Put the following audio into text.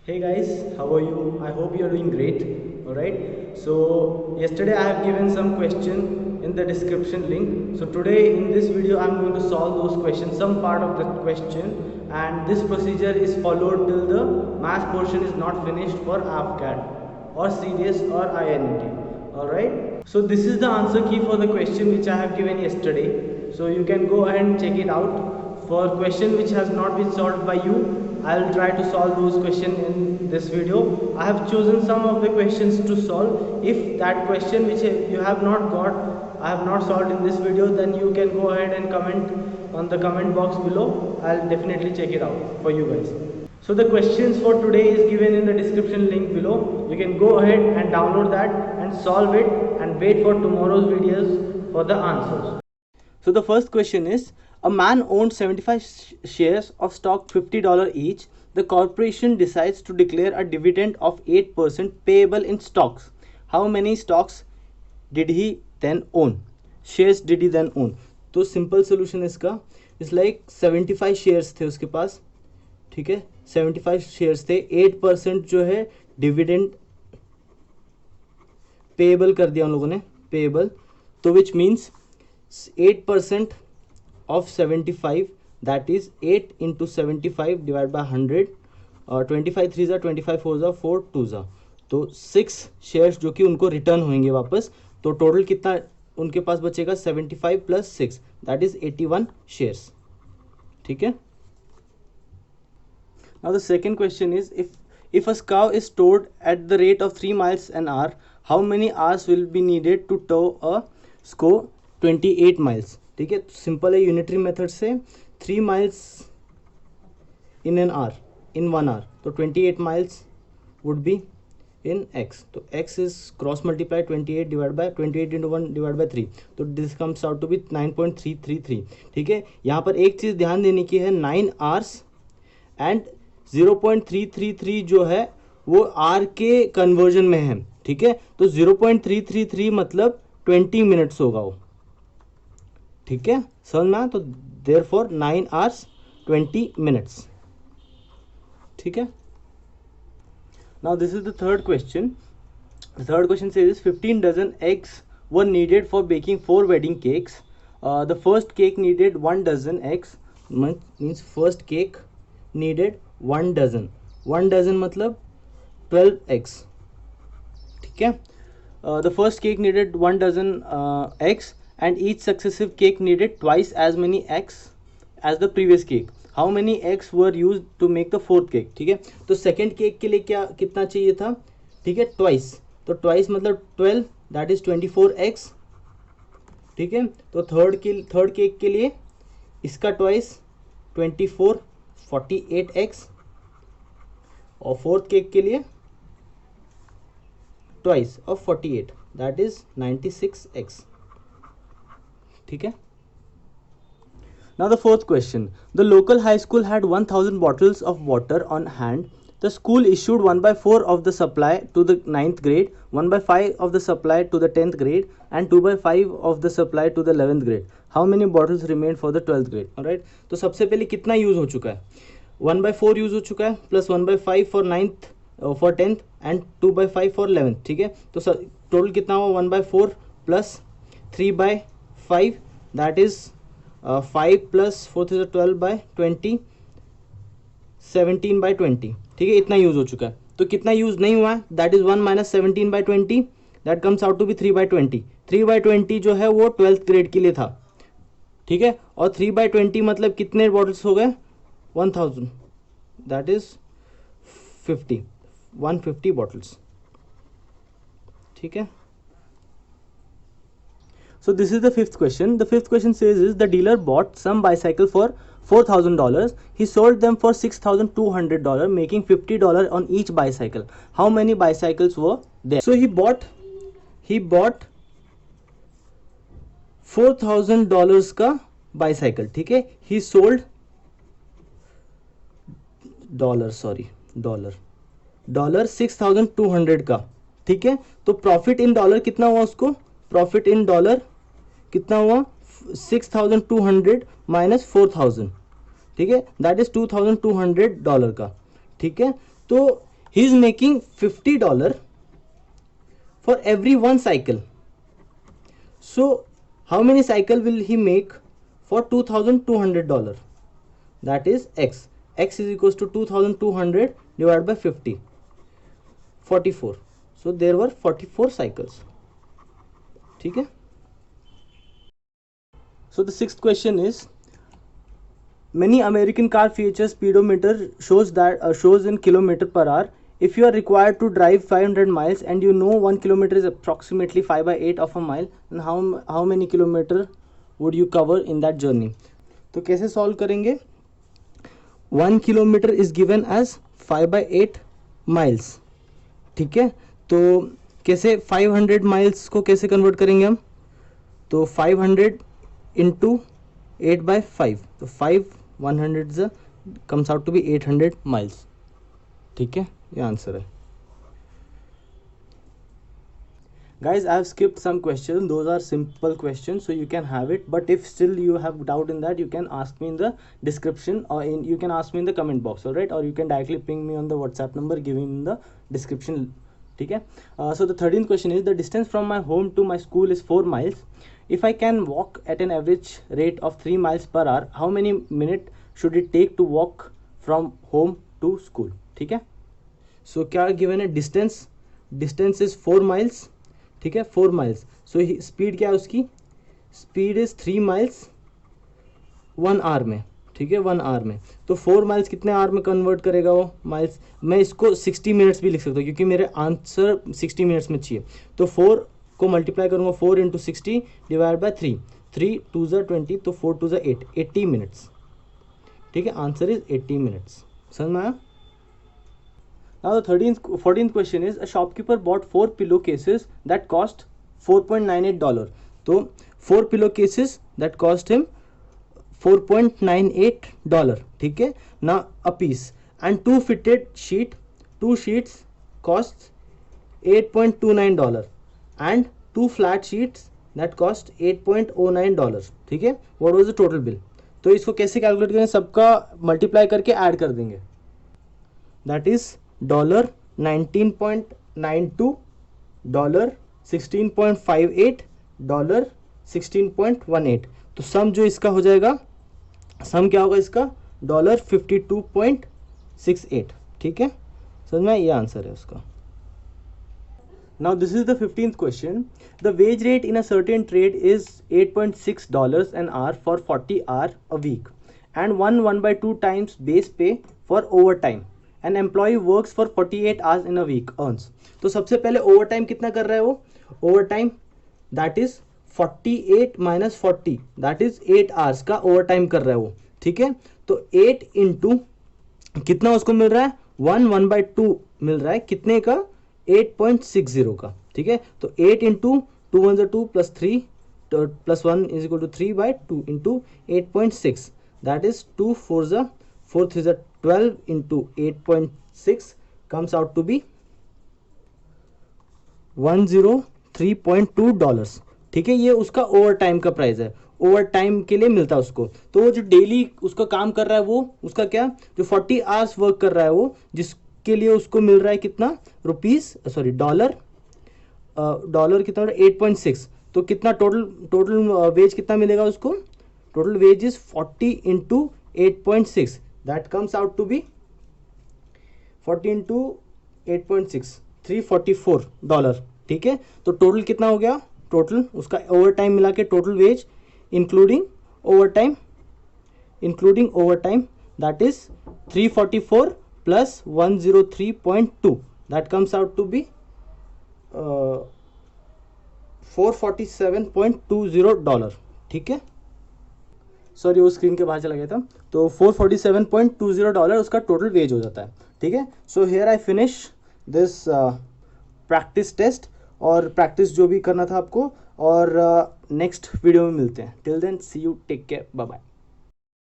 Hey guys, how are you? I hope you are doing great. Alright. So yesterday I have given some question in the description link. So today in this video I am going to solve those questions, some part of the question, and this procedure is followed till the math portion is not finished for AFCAT or CDS or INT. Alright. So this is the answer key for the question which I have given yesterday. So you can go ahead and check it out. For question which has not been solved by you, I will try to solve those questions in this video. I have chosen some of the questions to solve. If that question which you have not got, I have not solved in this video, then you can go ahead and comment on the comment box below. I'll definitely check it out for you guys. So the questions for today is given in the description link below. You can go ahead and download that and solve it and wait for tomorrow's videos for the answers. So the first question is, a man owned 75 shares of stock $50 each. The corporation decides to declare a dividend of 8% payable in stocks. How many stocks did he then own? Shares did he then own? तो simple solution इसका is like 75 shares थे उसके पास, ठीक है, 75 shares थे, 8% जो है dividend payable कर दिया उन लोगों ने, पेएबल, तो which means 8% of 75, that is 8 into 75 divided by 100, 25 3 जा 25 4 जा 4 2 जा, तो 6 शेयर्स जो कि उनको रिटर्न होंगे वापस, तो टोटल कितना उनके पास बचेगा 75 प्लस 6, दैट इज 81 शेयर्स, ठीक है. Now the second question is, if a cow is towed at the rate of 3 miles an hour, how many hours will be needed to tow a cow 28 miles? ठीक है, simple है, unitary method से 3 miles in an hour, in 1 hour, तो 28 miles would be in X, तो X is cross multiply 28 divide by 28 into 1 divide by 3, तो this comes out to be 9.333. ठीक है, यहाँ पर एक चीज़ ध्यान देने की है, 9 आवर्स एंड 0.333 जो है वो आर के कन्वर्जन में है, ठीक है, तो 0.333 मतलब 20 मिनट्स होगा वो, ठीक है, समझ में, तो देयरफॉर 9 आवर्स 20 मिनट्स, ठीक है. Now this is the third question. The third question says 15 dozen eggs were needed for baking 4 wedding cakes. The first cake needed 1 dozen eggs, means first cake needed 1 dozen. 1 dozen मतलब 12 eggs, ठीक है. The first cake needed 1 dozen eggs and each successive cake needed twice as many eggs as the previous cake. How many eggs were used to make the fourth cake? ठीक है, तो second cake के लिए क्या कितना चाहिए था, ठीक है, ट्वाइस, तो ट्वाइस मतलब 12, दैट इज 24 eggs, ठीक है. तो थर्ड केक के लिए इसका ट्वाइस 24, 48 eggs, और फोर्थ केक के लिए twice of 48, that is 96 eggs, ठीक है. Now the fourth question. The local high school had 1000 bottles of water on hand. The school issued 1/4 of the supply to the 9th grade, 1/5 of the supply to the 10th grade, and 2/5 of the supply to the 11th grade. How many bottles remained for the 12th grade? Alright. तो सबसे पहले कितना use हो चुका है, 1/4 use हो चुका है, plus 1/5 for 9th for 10th and 2/5 for 11th, ठीक है. तो टोटल कितना हुआ, 1/4 plus 3/5, that is 5 plus 4 is 12/20, 17/20, ठीक है, इतना यूज हो चुका है. तो कितना यूज नहीं हुआ है, that is 1 minus 17/20, that comes out to be 3/20. 3/20 जो है वो 12th ग्रेड के लिए था, ठीक है, और 3/20 मतलब कितने बॉटल्स हो गए, 1000, दैट इज 150 बॉटल्स, ठीक है. So this is the fifth question. The fifth question says is, the dealer bought some bicycle for $4,000. He sold them for $6,200, making $50 on each bicycle. How many bicycles were there? So he bought $4,000 का bicycle, ठीक है. He sold dollar 6,200 का, ठीक है. तो profit in dollar कितना हुआ उसको, प्रॉफिट इन डॉलर कितना हुआ, 6,200 माइनस 4,000, ठीक है, दैट इज $2,200 का, ठीक है. तो he is making $50 for every one cycle. So how many cycle will he make for $2,200? That is x. X is equals to 2,200 divided by 50. 44. So there were 44 cycles. ठीक है. So the sixth question is, many American car feature speedometer shows in kilometer per hour. If you are required to drive 500 miles and you know 1 kilometer is approximately 5/8 of a mile, then how many kilometer would you cover in that journey? तो कैसे solve करेंगे? 1 kilometer is given as 5/8 miles. ठीक है, तो कैसे 500 miles को कैसे convert करेंगे हम? तो 500 into 8/5, तो 100 comes out to be 800 miles. ठीक है, ये आंसर है. Guys, I have skipped some questions. Those are simple questions, so you can have it. But if still you have doubt in that, you can ask me in the description, or you can ask me in the comment box, all right? Or you can directly ping me on the WhatsApp number given in the description. ठीक है. So the 13th question is, the distance from my home to my school is 4 miles. If I can walk at an average rate of 3 miles per hour, how many minutes should it take to walk from home to school? ठीक है. So क्या given है? Distance is 4 miles. ठीक है, 4 miles. So speed क्या है उसकी? Speed is 3 miles 1 hour में. ठीक है, 1 hour में. तो 4 miles कितने आवर में कन्वर्ट करेगा वो माइल्स? मैं इसको 60 मिनट्स भी लिख सकता हूँ क्योंकि मेरे आंसर 60 मिनट्स में चाहिए. तो 4 को मल्टीप्लाई करूँगा 4 into 60 डिवाइड बाय 3. 3 2 20, तो 4 2 8, 80 मिनट्स. ठीक है, आंसर इज 80 मिनट्स. समझ में आया? Now the 14th question is, a shopkeeper bought 4 pillowcases that cost $4.98. तो 4 pillowcases that cost him $4.98. ठीक है ना, a piece, and 2 fitted sheets costs $8.29, and 2 flat sheets that cost $8.09. ठीक है, what was the total bill? तो इसको कैसे calculate करें? सबका मल्टीप्लाई करके ऐड कर देंगे. That is $19.92, $16.58, $16.18. तो सम जो इसका हो जाएगा, सम क्या होगा इसका? $52.68. ठीक है, समझ में? ये आंसर है उसका. Now this is the 15th question. The wage rate in a certain trade is $8.6 an hour for 40 hours a week, and 1/2 times base pay for overtime. An employee works for 48 hours in a week, earns. तो सबसे पहले over time कितना कर रहा है वो? Over time that is 48 minus 40, that is 8 hours का over time कर रहा है वो. ठीक है, तो 8 इंटू कितना उसको मिल रहा है? 1/2 मिल रहा है. कितने का? 8.60 का. ठीक है, तो 8 into 2 1 2 plus 3 plus 1 is equal to 3/2 into 8.6, that is 2 4 3 12 into 8.6 comes out to be $103.2. ठीक है, ये उसका ओवर टाइम का प्राइस है. ओवर टाइम के लिए मिलता है उसको. तो वो जो डेली उसका काम कर रहा है वो उसका क्या, जो 40 आवर्स वर्क कर रहा है वो, जिसके लिए उसको मिल रहा है कितना डॉलर कितना 8.6. तो कितना टोटल वेज कितना मिलेगा उसको? Total wage is 40 into 8.6, that comes out to be 40 into 8.6, $344. ठीक है, तो टोटल कितना हो गया? टोटल उसका ओवर टाइम मिला के total wage including overtime that is 344 plus 103.2, that comes out to be $447.20. ठीक है, सॉरी वो स्क्रीन के बाहर चला गया था. तो $447.20 उसका टोटल वेज हो जाता है. ठीक है, so here I finish this practice test, और प्रैक्टिस जो भी करना था आपको, और नेक्स्ट वीडियो में मिलते हैं. Till then see you, take care, bye bye.